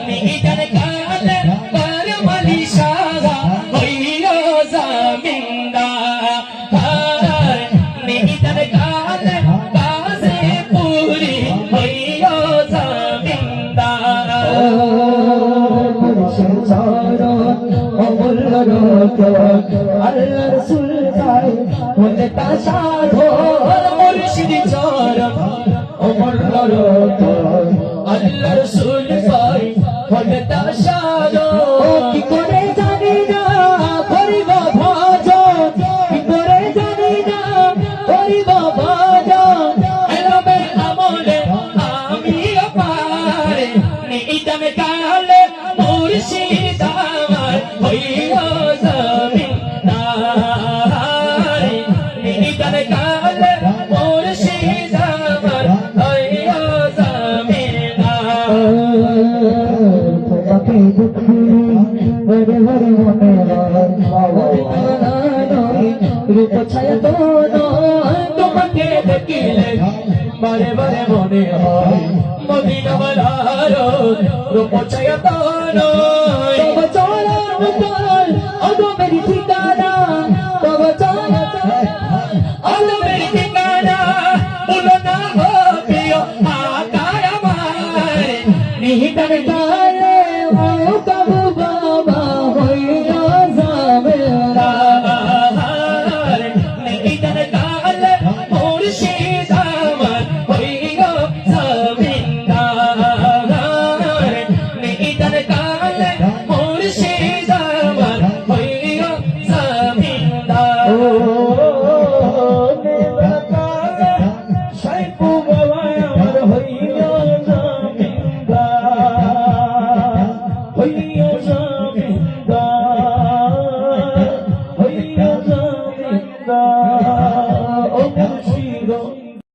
নিদান কালে বারমালি সারা হইও জমিনদার নিদান কালে কাজে পুরি হইও জমিনদার আল্লাহ রসুল তাই হতে তা সাধো মুর্শিদ চরণ ওমর রতন আল্লাহ রসুল তাই হতে তা সাধো কি করে জানি না করিব ভজন কি করে জানি না করিব ভজন এলবে আমলে আমি পারে নিদান কালে মুর্শিদ আমার হইও জমিনদার নিদান কালে মুর্শিদ আমার হইও জমিনদার তোমাকে দেখি বড় বড় মনে হয় রূপ ছায়া তো নয় তোমাকে দেখিলে বারে বারে মনে হয় মদিনা বালার রূপ ছায়া তো নয় তব চরণ উত্তর অগো মেরি ঠিকানা তব চরণ অগো মেরি ঠিকানা বলো না হো প্রিয় আকার আমার নিহিতার কালে ও কাবু বাবা হইয়া জমিনদার নিহিতার কালে মুর্শিদ আমার হইয়া জমিনদার নিহিতার কালে মুর্শিদ আমার হইয়া জমিনদার ও নিহিতার কালে সাইফু বাবা